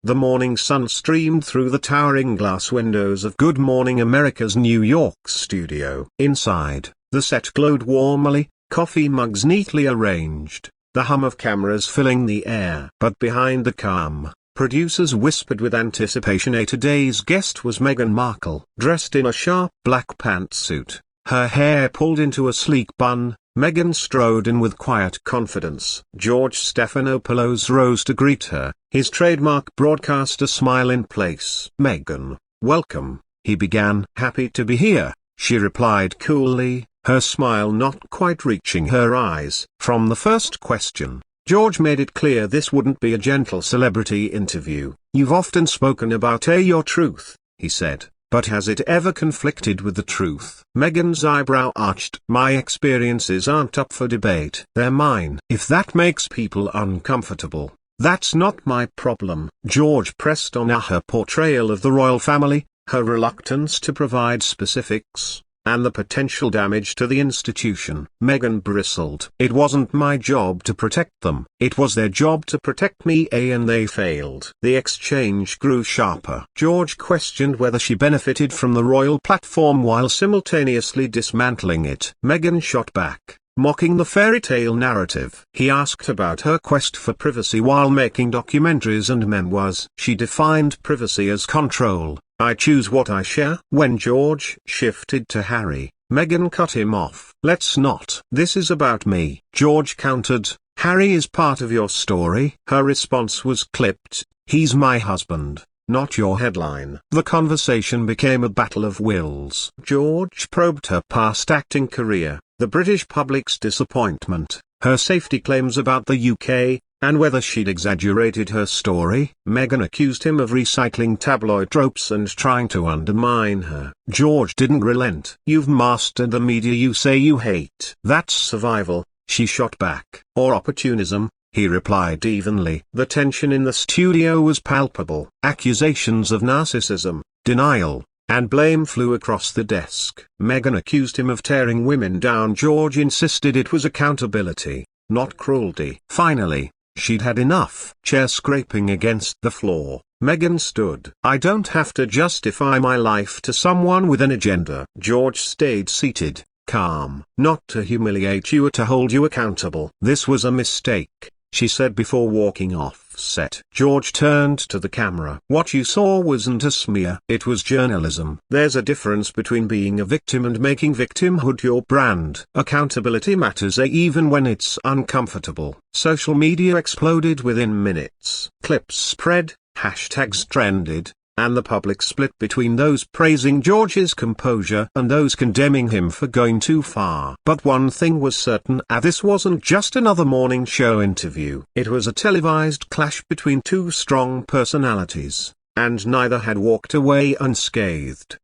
The morning sun streamed through the towering glass windows of Good Morning America's New York studio. Inside, the set glowed warmly, coffee mugs neatly arranged, the hum of cameras filling the air. But behind the calm, producers whispered with anticipation. Today's guest was Meghan Markle. Dressed in a sharp black pantsuit, her hair pulled into a sleek bun, Meghan strode in with quiet confidence. George Stephanopoulos rose to greet her, his trademark broadcaster smile in place. "Meghan, welcome," he began. "Happy to be here," she replied coolly, her smile not quite reaching her eyes. From the first question, George made it clear this wouldn't be a gentle celebrity interview. "You've often spoken about your truth," he said. "But has it ever conflicted with the truth?" Meghan's eyebrow arched. "My experiences aren't up for debate. They're mine. If that makes people uncomfortable, that's not my problem." George pressed on her portrayal of the royal family, her reluctance to provide specifics, and the potential damage to the institution. Meghan bristled. "It wasn't my job to protect them. It was their job to protect me, and they failed." The exchange grew sharper. George questioned whether she benefited from the royal platform while simultaneously dismantling it. Meghan shot back, mocking the fairy tale narrative. He asked about her quest for privacy while making documentaries and memoirs. She defined privacy as control. "I choose what I share." When George shifted to Harry, Meghan cut him off. "Let's not. This is about me," George countered. "Harry is part of your story." Her response was clipped. "He's my husband, not your headline." The conversation became a battle of wills. George probed her past acting career, the British public's disappointment, her safety claims about the UK, and whether she'd exaggerated her story. Meghan accused him of recycling tabloid tropes and trying to undermine her. George didn't relent. "You've mastered the media you say you hate. That's survival," she shot back. "Or opportunism," he replied evenly. The tension in the studio was palpable. Accusations of narcissism, denial, and blame flew across the desk. Meghan accused him of tearing women down. George insisted it was accountability, not cruelty. Finally, she'd had enough. Chair scraping against the floor, Meghan stood. "I don't have to justify my life to someone with an agenda." George stayed seated, calm. "Not to humiliate you or to hold you accountable." "This was a mistake," she said before walking off set. George turned to the camera. "What you saw wasn't a smear. It was journalism. There's a difference between being a victim and making victimhood your brand. Accountability matters even when it's uncomfortable." Social media exploded within minutes. Clips spread, hashtags trended, and the public split between those praising George's composure and those condemning him for going too far. But one thing was certain, this wasn't just another morning show interview. It was a televised clash between two strong personalities, and neither had walked away unscathed.